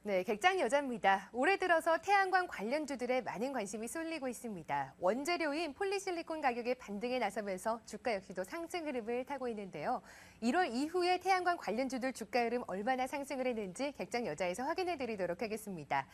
네, 객장 여자입니다. 올해 들어서 태양광 관련주들에 많은 관심이 쏠리고 있습니다. 원재료인 폴리실리콘 가격의 반등에 나서면서 주가 역시도 상승 흐름을 타고 있는데요. 1월 이후에 태양광 관련주들 주가 흐름 얼마나 상승을 했는지 객장 여자에서 확인해 드리도록 하겠습니다.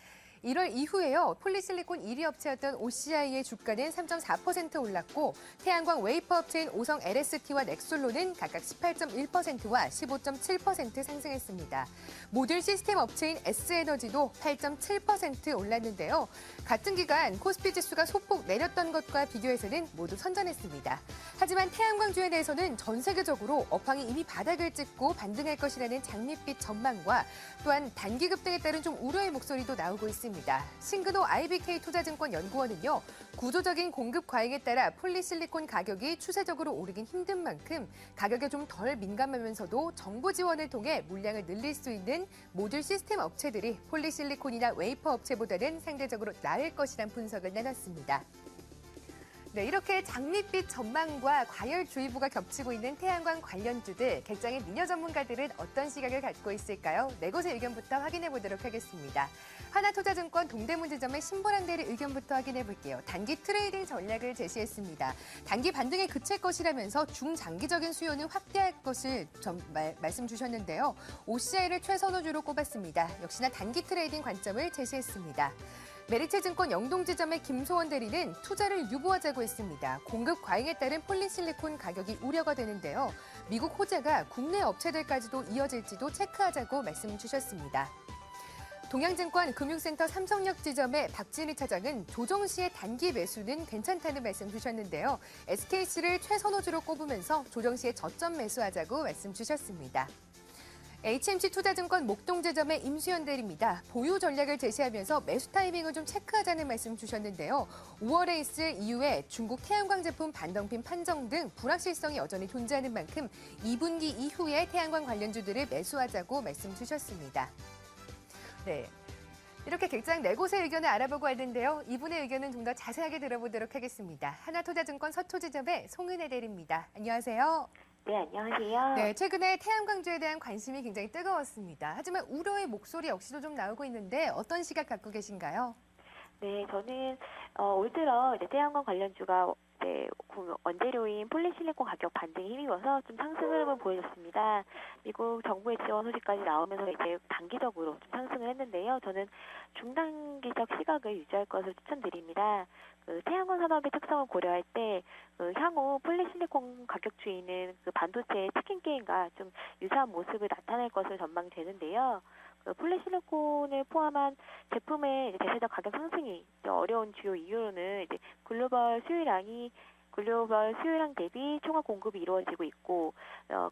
1월 이후에요. 폴리실리콘 1위 업체였던 OCI의 주가는 3.4% 올랐고 태양광 웨이퍼 업체인 오성 LST와 넥솔로는 각각 18.1%와 15.7% 상승했습니다. 모듈 시스템 업체인 S에너지도 8.7% 올랐는데요. 같은 기간 코스피 지수가 소폭 내렸던 것과 비교해서는 모두 선전했습니다. 하지만 태양광주에 대해서는 전 세계적으로 업황이 이미 바닥을 찍고 반등할 것이라는 장밋빛 전망과 또한 단기 급등에 따른 좀 우려의 목소리도 나오고 있습니다. 신근호 IBK 투자증권 연구원은요, 구조적인 공급 과잉에 따라 폴리실리콘 가격이 추세적으로 오르긴 힘든 만큼 가격에 좀 덜 민감하면서도 정부 지원을 통해 물량을 늘릴 수 있는 모듈 시스템 업체들이 폴리실리콘이나 웨이퍼 업체보다는 상대적으로 나을 것이란 분석을 내놨습니다. 네, 이렇게 장밋빛 전망과 과열주의보가 겹치고 있는 태양광 관련주들, 객장의 미녀 전문가들은 어떤 시각을 갖고 있을까요? 네 곳의 의견부터 확인해 보도록 하겠습니다. 하나투자증권 동대문지점의 신보랑 대리 의견부터 확인해 볼게요. 단기 트레이딩 전략을 제시했습니다. 단기 반등에 그칠 것이라면서 중장기적인 수요는 확대할 것을 말씀 주셨는데요. OCI를 최선호주로 꼽았습니다. 역시나 단기 트레이딩 관점을 제시했습니다. 메리츠증권 영동지점의 김소원 대리는 투자를 유보하자고 했습니다. 공급 과잉에 따른 폴리실리콘 가격이 우려가 되는데요. 미국 호재가 국내 업체들까지도 이어질지도 체크하자고 말씀 주셨습니다. 동양증권 금융센터 삼성역 지점의 박진희 차장은 조정 시의 단기 매수는 괜찮다는 말씀 주셨는데요. SKC를 최선호주로 꼽으면서 조정 시에 저점 매수하자고 말씀 주셨습니다. HMC 투자증권 목동지점의 임수연 대리입니다. 보유 전략을 제시하면서 매수 타이밍을 좀 체크하자는 말씀 주셨는데요. 5월에 있을 이후에 중국 태양광 제품 반덤핑 판정 등 불확실성이 여전히 존재하는 만큼 2분기 이후에 태양광 관련주들을 매수하자고 말씀 주셨습니다. 네. 이렇게 객장 4곳의 의견을 알아보고 왔는데요. 이분의 의견은 좀 더 자세하게 들어보도록 하겠습니다. 하나투자증권 서초지점의 송은혜 대리입니다. 안녕하세요. 네, 안녕하세요. 네, 최근에 태양광주에 대한 관심이 굉장히 뜨거웠습니다. 하지만 우려의 목소리 역시도 좀 나오고 있는데 어떤 시각 갖고 계신가요? 네, 저는 올 들어 이제 태양광 관련주가 이제 원재료인 폴리실리콘 가격 반등에 힘입어서 좀 상승 흐름을 보여줬습니다. 미국 정부의 지원 소식까지 나오면서 이제 단기적으로 좀 상승을 했는데요. 저는 중단기적 시각을 유지할 것을 추천드립니다. 태양광 산업의 특성을 고려할 때 향후 폴리실리콘 가격 추이는 반도체의 치킨 게임과 좀 유사한 모습을 나타낼 것을 전망되는데요. 폴리실리콘을 포함한 제품의 이제 대세적 가격 상승이 어려운 주요 이유로는 이제 글로벌 수요량 대비 총합 공급이 이루어지고 있고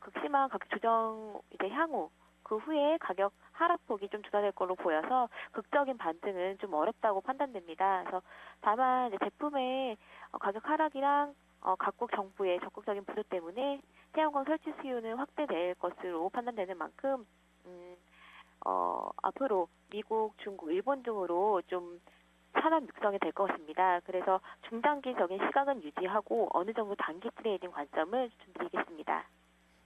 극심한 가격 조정 이제 향후 그 후에 가격 하락폭이 좀 조사될 걸로 보여서 극적인 반등은 좀 어렵다고 판단됩니다. 그래서 다만 이제 제품의 가격 하락이랑 각국 정부의 적극적인 부도 때문에 태양광 설치 수요는 확대될 것으로 판단되는 만큼 앞으로 미국, 중국, 일본 등으로 좀 산업 육성이 될 것입니다. 그래서 중단기적인 시각은 유지하고 어느 정도 단기 트레이딩 관점을 추천드리겠습니다.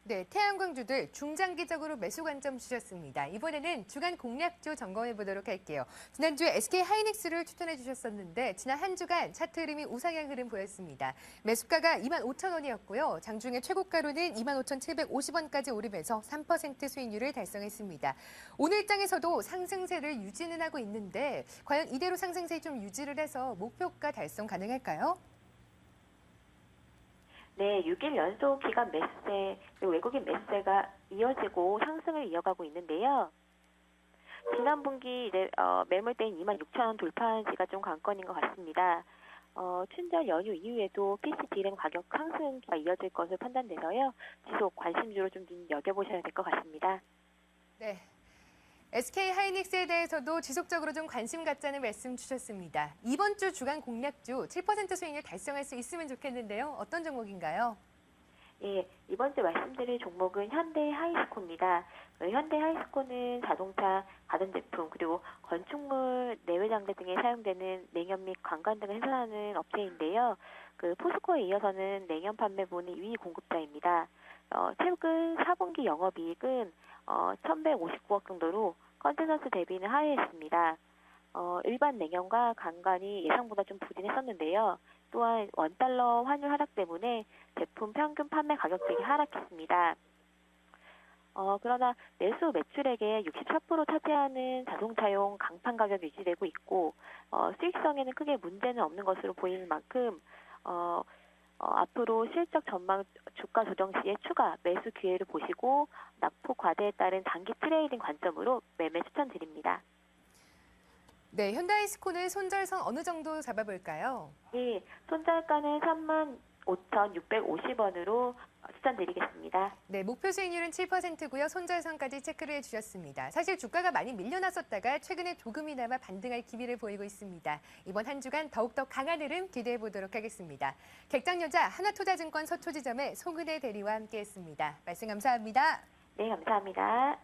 네, 태양광주들 중장기적으로 매수 관점 주셨습니다. 이번에는 주간 공략주 점검해 보도록 할게요. 지난주에 SK 하이닉스를 추천해 주셨었는데 지난 한 주간 차트 흐름이 우상향 흐름 보였습니다. 매수가가 25,000원이었고요. 장중에 최고가로는 25,750원까지 오르면서 3% 수익률을 달성했습니다. 오늘 장에서도 상승세를 유지는 하고 있는데 과연 이대로 상승세 좀 유지를 해서 목표가 달성 가능할까요? 네, 6일 연속 기간 매수세, 그리고 외국인 매수세가 이어지고 상승을 이어가고 있는데요. 지난 분기 이제 매물대인 26,000원 돌파한 지가 좀 관건인 것 같습니다. 춘절 연휴 이후에도 PC D램 가격 상승기가 이어질 것을 판단돼서요. 지속 관심주로 좀 눈여겨보셔야 될 것 같습니다. 네. SK 하이닉스에 대해서도 지속적으로 좀 관심 갖자는 말씀 주셨습니다. 이번 주 주간 공략주 7% 수익률 달성할 수 있으면 좋겠는데요. 어떤 종목인가요? 예, 이번 주 말씀드릴 종목은 현대 하이스코입니다. 현대 하이스코는 자동차, 가전제품, 그리고 건축물, 내외장재 등에 사용되는 냉연 및 관관 등을 생산하는 업체인데요. 포스코에 이어서는 냉연 판매본의 2위 공급자입니다. 최근 4분기 영업이익은 1,159억 정도로 컨센서스 대비는 하회했습니다. 일반 냉연과 간간이 예상보다 좀 부진했었는데요. 또한 원달러 환율 하락 때문에 제품 평균 판매 가격대가 하락했습니다. 그러나 내수 매출액의 64% 차지하는 자동차용 강판 가격이 유지되고 있고, 수익성에는 크게 문제는 없는 것으로 보이는 만큼, 앞으로 실적 전망 주가 조정 시에 추가 매수 기회를 보시고 낙폭 과대에 따른 단기 트레이딩 관점으로 매매 추천드립니다. 네, 현대이스코는 손절선 어느 정도 잡아볼까요? 예, 손절가는 35,650원으로 추천드리겠습니다. 네, 목표 수익률은 7%고요. 손절선까지 체크를 해주셨습니다. 사실 주가가 많이 밀려났었다가 최근에 조금이나마 반등할 기미를 보이고 있습니다. 이번 한 주간 더욱더 강한 흐름 기대해 보도록 하겠습니다. 객장여자 하나투자증권 서초지점의 송은혜 대리와 함께했습니다. 말씀 감사합니다. 네, 감사합니다.